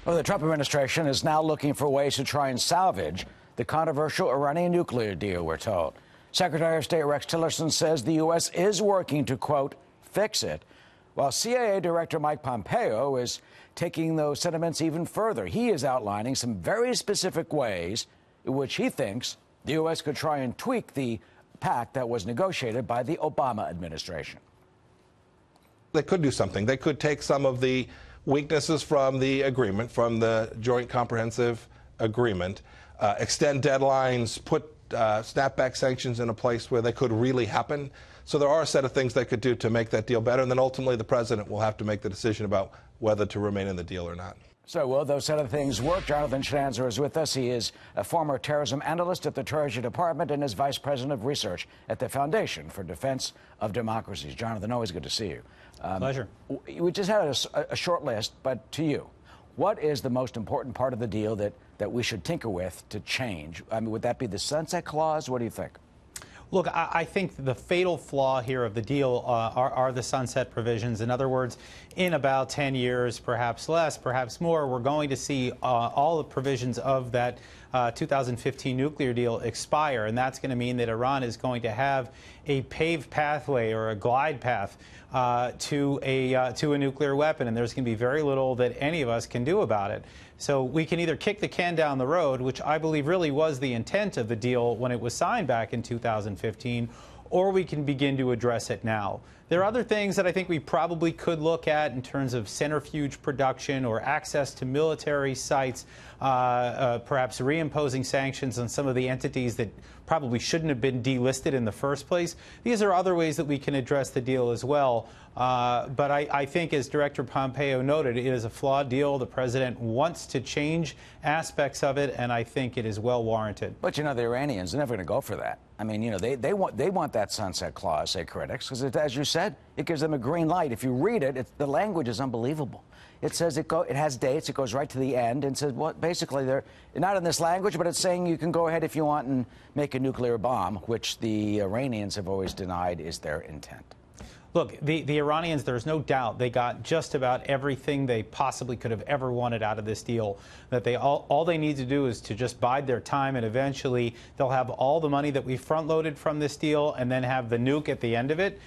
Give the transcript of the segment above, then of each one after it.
Well, the Trump administration is now looking for ways to try and salvage the controversial Iranian nuclear deal, we're told. Secretary of State Rex Tillerson says the U.S. is working to, quote, fix it, while CIA Director Mike Pompeo is taking those sentiments even further. He is outlining some very specific ways in which he thinks the U.S. could try and tweak the pact that was negotiated by the Obama administration. They could do something. They could take some of the weaknesses from the agreement, from the Joint Comprehensive Agreement, extend deadlines, put snapback sanctions in a place where they could really happen. So there are a set of things they could do to make that deal better, and then ultimately the president will have to make the decision about whether to remain in the deal or not. So will those set of things work? Jonathan Schanzer is with us. He is a former terrorism analyst at the Treasury Department and is vice president of research at the Foundation for Defense of Democracies. Jonathan, always good to see you. Pleasure. We just had a short list, but to you, what is the most important part of the deal that we should tinker with to change? I mean, would that be the sunset clause? What do you think? Look, I think the fatal flaw here of the deal are the sunset provisions. In other words, in about 10 years, perhaps less, perhaps more, we're going to see all the provisions of that 2015 nuclear deal expire, and that's going to mean that Iran is going to have a paved pathway or a glide path to a nuclear weapon, and there's going to be very little that any of us can do about it. So we can either kick the can down the road, which I believe really was the intent of the deal when it was signed back in 2015, or we can begin to address it now. There are other things that I think we probably could look at in terms of centrifuge production or access to military sites, perhaps reimposing sanctions on some of the entities that probably shouldn't have been delisted in the first place. These are other ways that we can address the deal as well. But I think, as Director Pompeo noted, it is a flawed deal. The president wants to change aspects of it, and I think it is well warranted. But, you know, the Iranians are never going to go for that. I mean, you know, they want that sunset clause, say critics, because, as you said, it gives them a green light. If you read it, the language is unbelievable. It says it has dates. It goes right to the end and says, well, basically, they're not in this language, but it's saying you can go ahead if you want and make a nuclear bomb, which the Iranians have always denied is their intent. Look, the Iranians, there's no doubt they got just about everything they possibly could have ever wanted out of this deal. That all they need to do is to just bide their time, and eventually they'll have all the money that we front-loaded from this deal and then have the nuke at the end of it.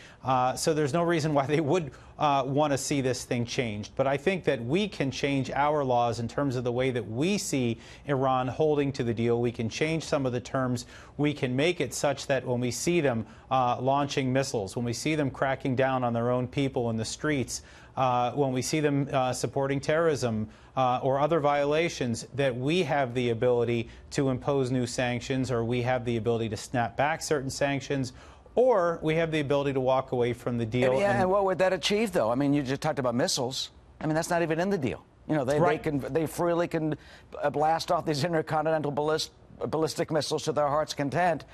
So there's no reason why they would want to see this thing changed. But I think that we can change our laws in terms of the way that we see Iran holding to the deal. We can change some of the terms. We can make it such that when we see them launching missiles, when we see them cracking down on their own people in the streets, when we see them supporting terrorism or other violations, that we have the ability to impose new sanctions, or we have the ability to snap back certain sanctions, or we have the ability to walk away from the deal. Yeah, and what would that achieve, though? I mean, you just talked about missiles. I mean, that's not even in the deal. You know, they freely can blast off these intercontinental ballistic missiles to their heart's content,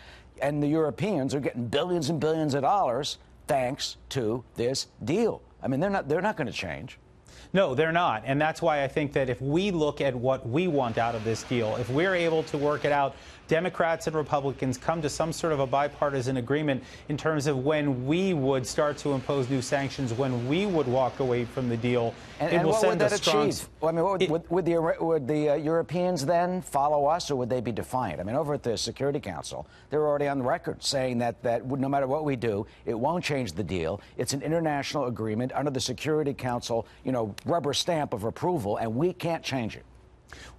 and the Europeans are getting billions and billions of dollars thanks to this deal. I mean, they're not going to change. No, they're not. And that's why I think that if we look at what we want out of this deal, if we're able to work it out, Democrats and Republicans come to some sort of a bipartisan agreement in terms of when we would start to impose new sanctions, when we would walk away from the deal. And what would that achieve? Well, I mean, would the Europeans then follow us, or would they be defiant? I mean, over at the Security Council, they're already on the record saying that no matter what we do, it won't change the deal. It's an international agreement under the Security Council, you know, rubber stamp of approval, and we can't change it.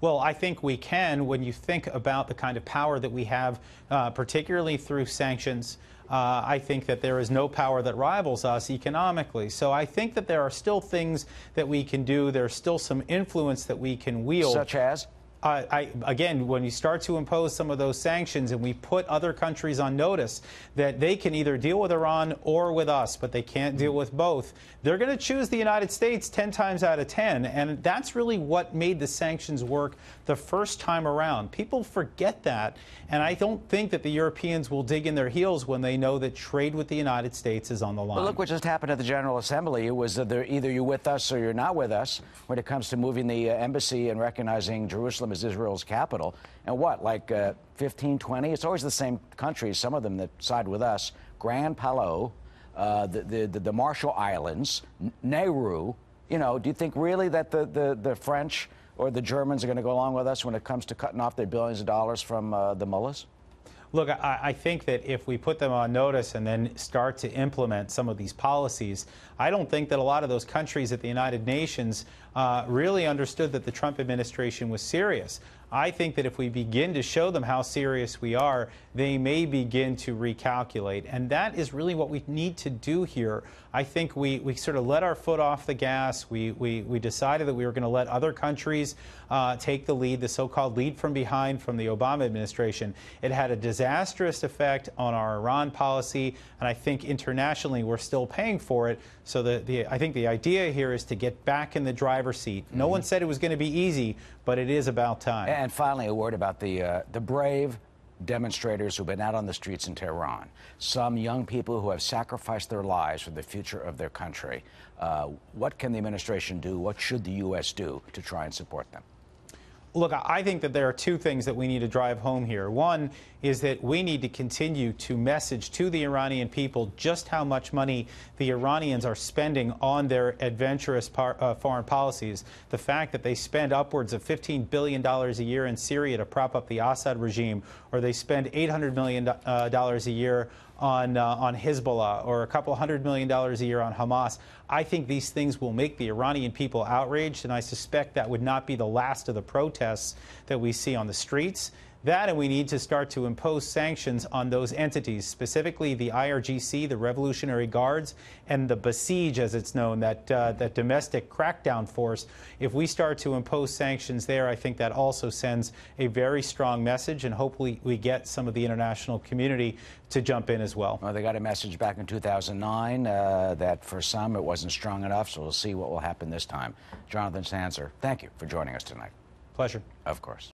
Well, I think we can when you think about the kind of power that we have, particularly through sanctions. I think that there is no power that rivals us economically. So I think that there are still things that we can do. There's still some influence that we can wield. Such as? Again, when you start to impose some of those sanctions and we put other countries on notice that they can either deal with Iran or with us, but they can't deal with both, they're going to choose the United States 10 times out of 10. And that's really what made the sanctions work the first time around. People forget that. And I don't think that the Europeans will dig in their heels when they know that trade with the United States is on the line. Well, look what just happened at the General Assembly. It was either you're with us or you're not with us when it comes to moving the embassy and recognizing Jerusalem as Israel's capital. And what, like 15, 20? It's always the same countries, some of them that side with us. Grand Palau, the Marshall Islands, Nauru. You know, do you think really that the French or the Germans are going to go along with us when it comes to cutting off their billions of dollars from the mullahs? Look, I think that if we put them on notice and then start to implement some of these policies, I don't think that a lot of those countries at the United Nations really understood that the Trump administration was serious. I think that if we begin to show them how serious we are, they may begin to recalculate. And that is really what we need to do here. I think we sort of let our foot off the gas. We decided that we were going to let other countries take the lead, the so-called lead from behind from the Obama administration. It had a disastrous effect on our Iran policy, and I think internationally we're still paying for it. So I think the idea here is to get back in the driver's seat. No one said it was going to be easy, but it is about time. And finally, a word about the brave demonstrators who've been out on the streets in Tehran. Some young people who have sacrificed their lives for the future of their country. What can the administration do? What should the U.S. do to try and support them? Look, I think that there are two things that we need to drive home here. One is that we need to continue to message to the Iranian people just how much money the Iranians are spending on their adventurous foreign policies. The fact that they spend upwards of $15 billion a year in Syria to prop up the Assad regime, or they spend $800 million a year on Hezbollah, or a couple $100 million a year on Hamas. I think these things will make the Iranian people outraged, and I suspect that would not be the last of the protests that we see on the streets. That, and we need to start to impose sanctions on those entities, specifically the IRGC, the Revolutionary Guards, and the Basij, as it's known, that domestic crackdown force. If we start to impose sanctions there, I think that also sends a very strong message, and hopefully we get some of the international community to jump in as well. Well, they got a message back in 2009 that for some it wasn't strong enough, so we'll see what will happen this time. Jonathan Schanzer, thank you for joining us tonight. Pleasure. Of course.